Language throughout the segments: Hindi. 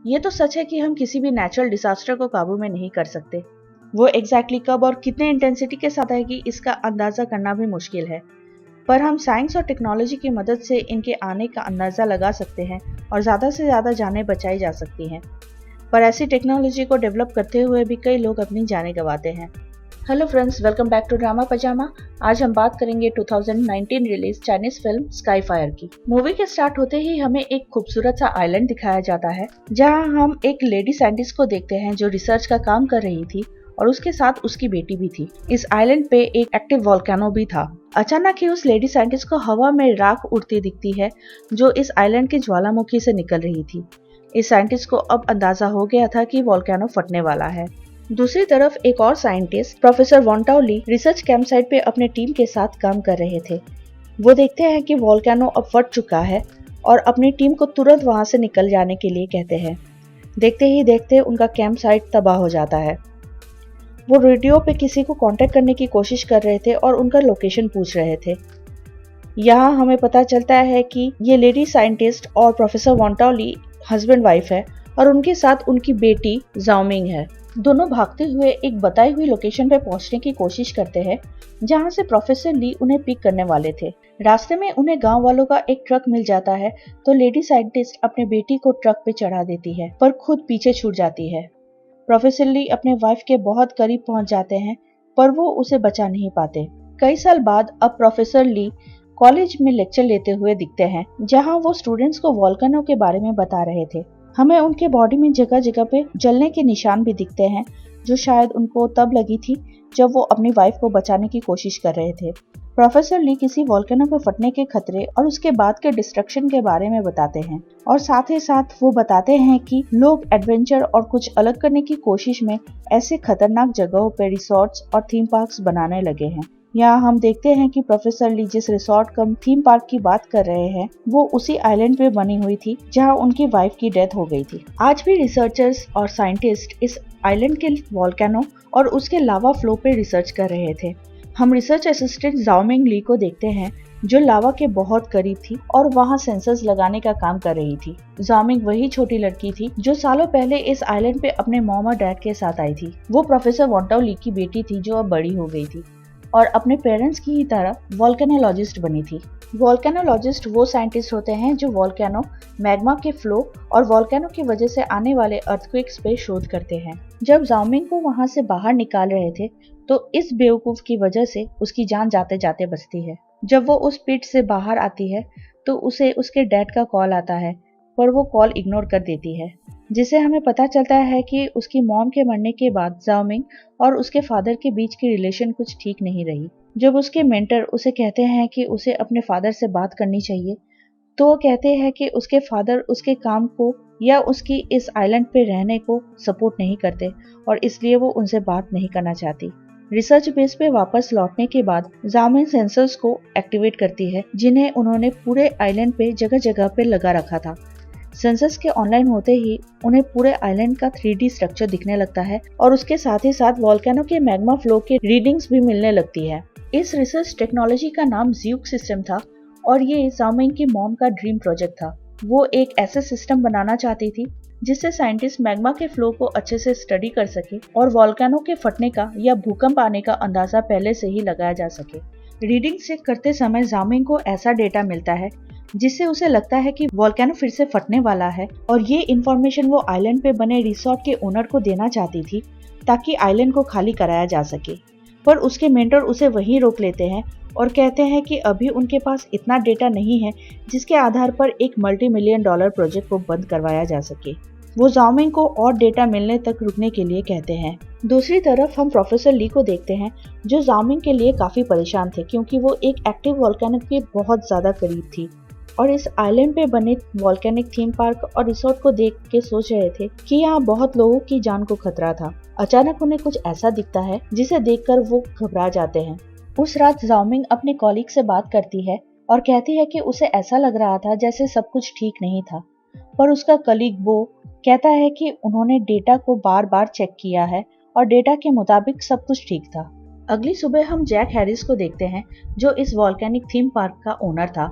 ये तो सच है कि हम किसी भी नेचुरल डिजास्टर को काबू में नहीं कर सकते। वो एग्जैक्टली कब और कितने इंटेंसिटी के साथ आएगी इसका अंदाजा करना भी मुश्किल है, पर हम साइंस और टेक्नोलॉजी की मदद से इनके आने का अंदाजा लगा सकते हैं और ज़्यादा से ज़्यादा जानें बचाई जा सकती हैं। पर ऐसी टेक्नोलॉजी को डेवलप करते हुए भी कई लोग अपनी जानें गंवाते हैं। Hello friends, welcome back to drama pajama. आज हम बात करेंगे 2019 release Chinese film Sky Fire की। मूवी के स्टार्ट होते ही हमें एक खूबसूरत सा आइलैंड दिखाया जाता है, जहां हम एक लेडी साइंटिस्ट को देखते हैं जो रिसर्च का काम कर रही थी और उसके साथ उसकी बेटी भी थी। इस आइलैंड पे एक एक्टिव वोल्केनो भी था। अचानक ही उस लेडी साइंटिस्ट को हवा में राख उड़ती दिखती है जो इस आइलैंड के ज्वालामुखी से निकल रही थी। इस साइंटिस्ट को अब अंदाजा हो गया था कि वोल्केनो फटने वाला है। दूसरी तरफ एक और साइंटिस्ट प्रोफेसर वॉन टाओ ली रिसर्च कैंप साइट पे अपने टीम के साथ काम कर रहे थे। वो देखते हैं कि वोल्केनो अब फट चुका है और अपनी टीम को तुरंत वहां से निकल जाने के लिए कहते हैं। देखते ही देखते उनका कैंप साइट तबाह हो जाता है। वो रेडियो पे किसी को कांटेक्ट करने की कोशिश कर रहे थे और उनका लोकेशन पूछ रहे थे। यहाँ हमें पता चलता है कि ये लेडी साइंटिस्ट और प्रोफेसर वॉन टाओ ली हस्बैंड वाइफ है और उनके साथ उनकी बेटी जाओमिंग है। दोनों भागते हुए एक बताई हुई लोकेशन पे पहुंचने की कोशिश करते हैं, जहां से प्रोफेसर ली उन्हें पिक करने वाले थे। रास्ते में उन्हें गांव वालों का एक ट्रक मिल जाता है, तो लेडी साइंटिस्ट अपने बेटी को ट्रक पे चढ़ा देती है, पर खुद पीछे छूट जाती है। प्रोफेसर ली अपने वाइफ के बहुत करीब पहुंच जाते हैं, पर वो उसे बचा नहीं पाते। कई साल बाद अब प्रोफेसर ली कॉलेज में लेक्चर लेते हुए दिखते हैं, जहां वो स्टूडेंट्स को वोल्केनो के बारे में बता रहे थे। हमें उनके बॉडी में जगह जगह पे जलने के निशान भी दिखते हैं, जो शायद उनको तब लगी थी जब वो अपनी वाइफ को बचाने की कोशिश कर रहे थे। प्रोफेसर ली किसी वोल्केनो के फटने के खतरे और उसके बाद के डिस्ट्रक्शन के बारे में बताते हैं, और साथ ही साथ वो बताते हैं कि लोग एडवेंचर और कुछ अलग करने की कोशिश में ऐसे खतरनाक जगहों पे रिसोर्ट्स और थीम पार्क्स बनाने लगे हैं। यहाँ हम देखते हैं कि प्रोफेसर ली जिस रिसोर्ट कम थीम पार्क की बात कर रहे हैं, वो उसी आइलैंड पे बनी हुई थी जहाँ उनकी वाइफ की डेथ हो गई थी। आज भी रिसर्चर्स और साइंटिस्ट इस आइलैंड के वोल्केनो और उसके लावा फ्लो पे रिसर्च कर रहे थे। हम रिसर्च असिस्टेंट जाओमिंग ली को देखते हैं, जो लावा के बहुत करीब थी और वहाँ सेंसर्स लगाने का काम कर रही थी। जाओमिंग वही छोटी लड़की थी जो सालों पहले इस आइलैंड पे अपने मॉम और डैड के साथ आई थी। वो प्रोफेसर वॉन टाओ ली की बेटी थी जो अब बड़ी हो गई थी और अपने पेरेंट्स की ही तरह वोल्केनोलॉजिस्ट बनी थी। वोल्केनोलॉजिस्ट वो साइंटिस्ट होते हैं जो वोल्केनो, मैग्मा के फ्लो और वोल्केनो की वजह से आने वाले अर्थक्वेक्स पे शोध करते हैं। जब जाओमिंग को वहां से बाहर निकाल रहे थे, तो इस बेवकूफ की वजह से उसकी जान जाते जाते बचती है। जब वो उस पिट से बाहर आती है, तो उसे उसके डैड का कॉल आता है, पर वो कॉल इग्नोर कर देती है, जिससे हमें पता चलता है कि उसकी मॉम के मरने के बाद जाओमिंग और उसके फादर के बीच की रिलेशन कुछ ठीक नहीं रही। जब उसके मेंटर उसे कहते हैं कि उसे अपने फादर से बात करनी चाहिए, तो वो कहते हैं कि उसके फादर उसके काम को या उसकी इस आइलैंड पे रहने को सपोर्ट नहीं करते और इसलिए वो उनसे बात नहीं करना चाहती। रिसर्च बेस पे वापस लौटने के बाद जाओमिंग सेंसर्स को एक्टिवेट करती है, जिन्हें उन्होंने पूरे आइलैंड पे जगह जगह पे लगा रखा था। सेंसर्स के ऑनलाइन होते ही उन्हें पूरे आइलैंड का 3D स्ट्रक्चर दिखने लगता है और उसके साथ ही साथ वोल्केनो के मैग्मा फ्लो के रीडिंग्स भी मिलने लगती है। इस रिसर्च टेक्नोलॉजी का नाम ज़्यूक सिस्टम था और ये जाओमिंग की मॉम का ड्रीम प्रोजेक्ट था। वो एक ऐसा सिस्टम बनाना चाहती थी जिससे साइंटिस्ट मैग्मा के फ्लो को अच्छे से स्टडी कर सके और वोल्केनो के फटने का या भूकंप आने का अंदाजा पहले से ही लगाया जा सके। रीडिंग चेक करते समय जाओमिंग को ऐसा डेटा मिलता है जिससे उसे लगता है कि वोल्केनो फिर से फटने वाला है, और ये इन्फॉर्मेशन वो आइलैंड पे बने रिसोर्ट के ओनर को देना चाहती थी ताकि आइलैंड को खाली कराया जा सके। पर उसके मेंटर उसे वहीं रोक लेते हैं और कहते हैं कि अभी उनके पास इतना डेटा नहीं है जिसके आधार पर एक $multi-million प्रोजेक्ट को बंद करवाया जा सके। वो जाओमिंग को और डेटा मिलने तक रुकने के लिए कहते हैं। दूसरी तरफ हम प्रोफेसर ली को देखते हैं, जो जाओमिंग के लिए काफी परेशान थे क्योंकि वो एक एक्टिव वोल्केनो के बहुत ज्यादा करीब थी और इस आइलैंड पे बने वोल्केनिक थीम पार्क और रिसोर्ट को देख के सोच रहे थे कि यहाँ बहुत लोगों की जान को खतरा था। अचानक उन्हें कुछ ऐसा दिखता है जिसे देखकर वो घबरा जाते हैं। उस रात जाओमिंग अपने कॉलीग से बात करती है और कहती है कि उसे ऐसा लग रहा था जैसे सब कुछ ठीक नहीं था, पर उसका कलीग वो कहता है कि उन्होंने डेटा को बार बार चेक किया है और डेटा के मुताबिक सब कुछ ठीक था। अगली सुबह हम जैक हैरिस को देखते हैं, जो इस वोल्केनिक थीम पार्क का ओनर था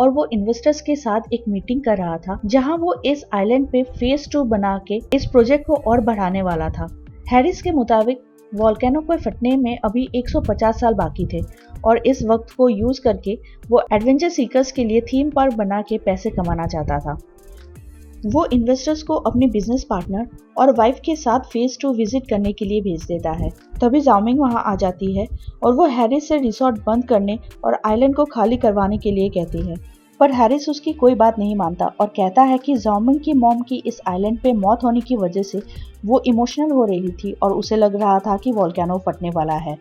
और वो इन्वेस्टर्स के साथ एक मीटिंग कर रहा था जहां वो इस आइलैंड पे फेज 2 बना के इस प्रोजेक्ट को और बढ़ाने वाला था। हैरिस के मुताबिक वोल्केनो को फटने में अभी 150 साल बाकी थे और इस वक्त को यूज करके वो एडवेंचर सीकर्स के लिए थीम पार्क बना के पैसे कमाना चाहता था। वो इन्वेस्टर्स को अपने बिजनेस पार्टनर और वाइफ के साथ फेज 2 विजिट करने के लिए भेज देता है। तभी जाओमिंग वहां आ जाती है और वो हैरिस से रिसोर्ट बंद करने और आइलैंड को खाली करवाने के लिए कहती है, पर हैरिस उसकी कोई बात नहीं मानता और कहता है कि जाओमिंग की मॉम की इस आइलैंड पे मौत होने की वजह से वो इमोशनल हो रही थी और उसे लग रहा था कि वोल्केनो फटने वाला है,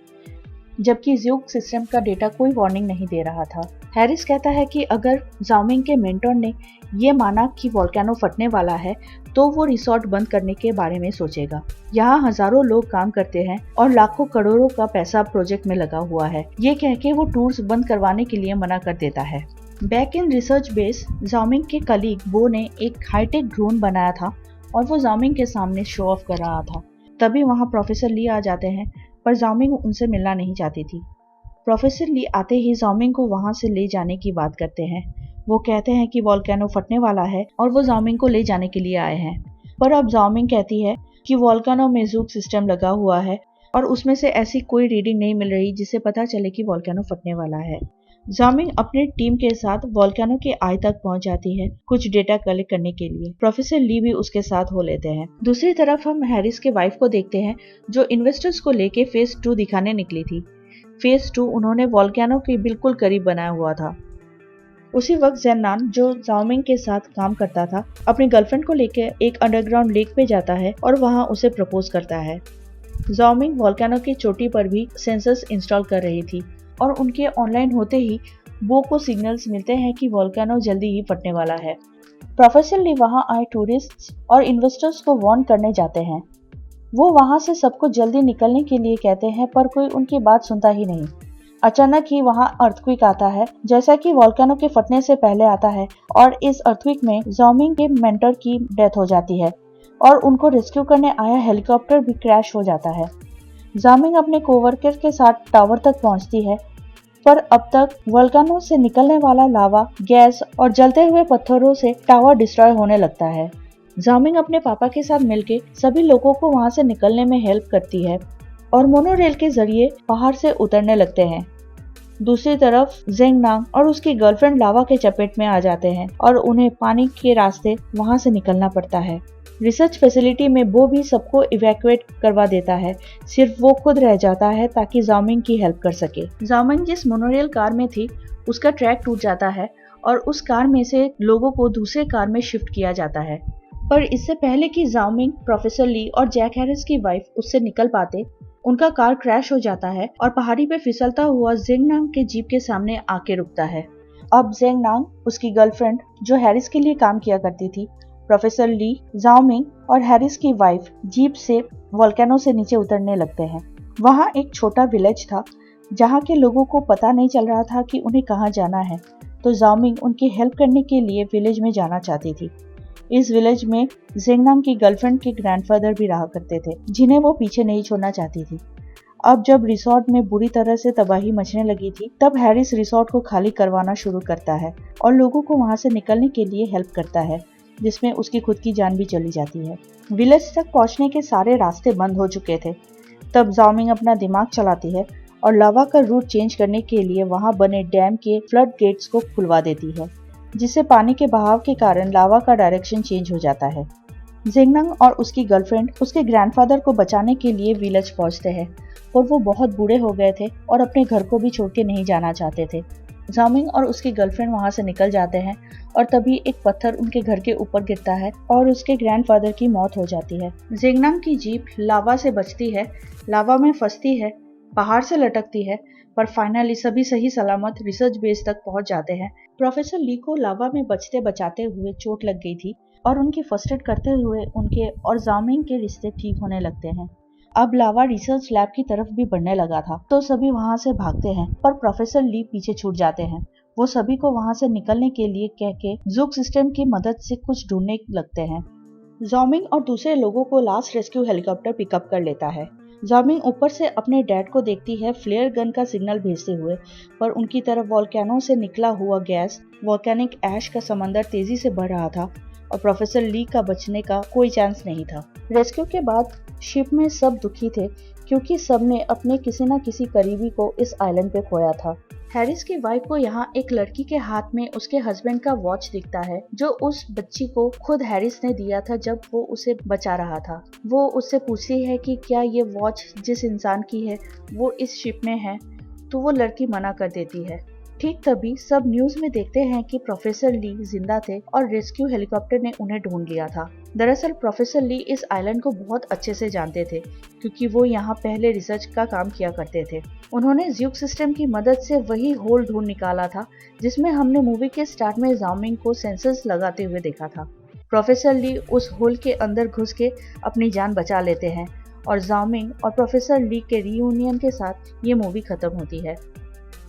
जबकि ज़्यूग सिस्टम का डेटा कोई वार्निंग नहीं दे रहा था। हैरिस कहता है कि अगर जाओमिंग के मेंटर ने ये माना कि वोल्केनो फटने वाला है तो वो रिसोर्ट बंद करने के बारे में सोचेगा। यहाँ हजारों लोग काम करते हैं और लाखों करोड़ों का पैसा प्रोजेक्ट में लगा हुआ है। ये कह के वो टूर्स बंद करवाने के लिए मना कर देता है। बैक इन रिसर्च बेस, जाओमिंग के कलीग बो ने एक हाईटेक ड्रोन बनाया था और वो जाओमिंग के सामने शो ऑफ कर रहा था। तभी वहाँ प्रोफेसर ली आ जाते हैं, पर जाओमिंग उनसे मिलना नहीं चाहती थी। प्रोफेसर ली आते ही जाओमिंग को वहाँ से ले जाने की बात करते हैं। वो कहते हैं कि वोल्केनो फटने वाला है और वो जाओमिंग को ले जाने के लिए आए हैं, पर अब जाओमिंग कहती है कि वोल्केनो में ज़ूग सिस्टम लगा हुआ है और उसमें से ऐसी कोई रीडिंग नहीं मिल रही जिससे पता चले कि वोल्केनो फटने वाला है। जाओमिंग अपनी टीम के साथ वोल्केनो के आई तक पहुंच जाती है कुछ डेटा कलेक्ट करने के लिए। प्रोफेसर ली भी उसके साथ हो लेते हैं। दूसरी तरफ हम हैरिस के वाइफ को देखते हैं जो इन्वेस्टर्स को लेके फेज 2 दिखाने निकली थी। फेज 2 उन्होंने वोल्केनो के बिल्कुल करीब बनाया हुआ था। उसी वक्त जेन्नान, जो जाओमिंग के साथ काम करता था, अपनी गर्लफ्रेंड को लेकर एक अंडरग्राउंड लेक पे जाता है और वहां उसे प्रपोज करता है। जाओमिंग वोल्केनो की चोटी पर भी सेंसर्स इंस्टॉल कर रही थी और उनके ऑनलाइन होते ही बो को सिग्नल्स मिलते हैं कि वोल्केनो जल्दी ही फटने वाला है। प्रोफेसर ली वहां आए टूरिस्ट्स और इन्वेस्टर्स को वार्न करने जाते हैं। वो वहां से सबको जल्दी निकलने के लिए कहते हैं, पर कोई उनकी बात सुनता ही नहीं। अचानक ही वहां अर्थक्वेक आता है, जैसा कि वोल्केनो के फटने से पहले आता है, और इस अर्थक्वेक में जाओमिंग के मेंटर की डेथ हो जाती है और उनको रेस्क्यू करने आया हेलीकॉप्टर भी क्रैश हो जाता है। जाओमिंग अपने कोवर्कर के साथ टावर तक पहुंचती है, पर अब तक वोल्केनो से निकलने वाला लावा, गैस और जलते हुए पत्थरों से टावर डिस्ट्रॉय होने लगता है। जाओमिंग अपने पापा के साथ मिलके सभी लोगों को वहां से निकलने में हेल्प करती है और मोनोरेल के जरिए पहाड़ से उतरने लगते हैं। दूसरी तरफ जेंगनांग और उसकी गर्लफ्रेंड लावा के चपेट में आ जाते हैं और उन्हें पानी के रास्ते वहां से निकलना पड़ता है। रिसर्च फैसिलिटी में बो भी सबको इवैक्यूएट करवा देता है, सिर्फ वो खुद रह जाता है ताकि जाओमिंग की हेल्प कर सके। जाओमिंग जिस मोनोरेल कार में थी उसका ट्रैक टूट जाता है और उस कार में से लोगों को दूसरे कार में शिफ्ट किया जाता है। पर इससे पहले कि जाओमिंग, प्रोफेसर ली और जैक हैरिस की वाइफ उससे निकल पाते, उनका कार क्रैश हो जाता है और पहाड़ी पे फिसलता हुआ जेंगनांग के जीप के सामने आके रुकता है। अब जेंगनांग, उसकी गर्लफ्रेंड जो हैरिस के लिए काम किया करती थी, प्रोफेसर ली, जाओमिंग और हैरिस की वाइफ जीप से वोल्केनो से नीचे उतरने लगते हैं। वहाँ एक छोटा विलेज था जहाँ के लोगों को पता नहीं चल रहा था कि उन्हें कहाँ जाना है, तो जाओमिंग उनकी हेल्प करने के लिए विलेज में जाना चाहती थी। इस विलेज में जेंगनांग की गर्लफ्रेंड के ग्रैंडफादर भी रहा करते थे, जिन्हें वो पीछे नहीं छोड़ना चाहती थी। अब जब रिसोर्ट में बुरी तरह से तबाही मचने लगी थी, तब हैरिस रिसोर्ट को खाली करवाना शुरू करता है और लोगों को वहां से निकलने के लिए हेल्प करता है, जिसमें उसकी खुद की जान भी चली जाती है। विलेज तक पहुंचने के सारे रास्ते बंद हो चुके थे। तब जाओमिंग अपना दिमाग चलाती है और लावा का रूट चेंज करने के लिए वहां बने डैम के फ्लड गेट्स को खुलवा देती है, जिससे पानी के बहाव के कारण लावा का डायरेक्शन चेंज हो जाता है। जेंगनांग और उसकी गर्लफ्रेंड उसके ग्रैंडफादर को बचाने के लिए विलेज पहुंचते हैं, और वो बहुत बूढ़े हो गए थे और अपने घर को भी छोड़ के नहीं जाना चाहते थे। जाओमिंग और उसकी गर्लफ्रेंड वहां से निकल जाते हैं और तभी एक पत्थर उनके घर के ऊपर गिरता है और उसके ग्रैंडफादर की मौत हो जाती है। जेंगनांग की जीप लावा से बचती है, लावा में फंसती है, पहाड़ से लटकती है, पर फाइनली सभी सही सलामत रिसर्च बेस तक पहुंच जाते हैं। प्रोफेसर ली को लावा में बचते बचाते हुए चोट लग गई थी और उनकी फर्स्ट एड करते हुए उनके और जाओमिंग के रिश्ते ठीक होने लगते हैं। अब लावा रिसर्च लैब की तरफ भी बढ़ने लगा था, तो सभी वहां से भागते हैं, पर प्रोफेसर ली पीछे छूट जाते हैं। वो सभी को वहां से निकलने के लिए कह के ज़ूग सिस्टम की मदद से कुछ ढूंढने लगते हैं। ज़ाओमिंग और दूसरे लोगों को लास्ट रेस्क्यू हेलीकॉप्टर पिकअप कर लेता है। ज़ाओमिंग ऊपर से अपने डैड को देखती है फ्लेयर गन का सिग्नल भेजते हुए, पर उनकी तरफ वोल्केनो से निकला हुआ गैस वोल्केनिक ऐश का समंदर तेजी से बढ़ रहा था और प्रोफेसर ली का बचने का कोई चांस नहीं था। रेस्क्यू के बाद शिप में सब दुखी थे क्योंकि सबने अपने किसी न किसी करीबी को इस आइलैंड पे खोया था। हैरिस की वाइफ को यहाँ एक लड़की के हाथ में उसके हस्बैंड का वॉच दिखता है जो उस बच्ची को खुद हैरिस ने दिया था जब वो उसे बचा रहा था। वो उससे पूछती है कि क्या ये वॉच जिस इंसान की है वो इस शिप में है, तो वो लड़की मना कर देती है। ठीक तभी सब न्यूज में देखते हैं कि प्रोफेसर ली जिंदा थे और रेस्क्यू हेलीकॉप्टर ने उन्हें ढूंढ लिया था। दरअसल प्रोफेसर ली इस आइलैंड को बहुत अच्छे से जानते थे क्योंकि वो यहाँ पहले रिसर्च का काम किया करते थे। उन्होंने ज़्यूक सिस्टम की मदद से वही होल ढूंढ निकाला था जिसमें हमने मूवी के स्टार्ट में ज़ाओमिंग को सेंसर्स लगाते हुए देखा था। प्रोफेसर ली उस होल के अंदर घुस के अपनी जान बचा लेते हैं और ज़ाओमिंग और प्रोफेसर ली के रीयूनियन के साथ ये मूवी खत्म होती है।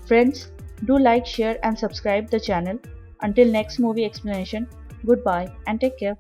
Friends, do like, share and subscribe the channel. Until next movie explanation, goodbye and take care.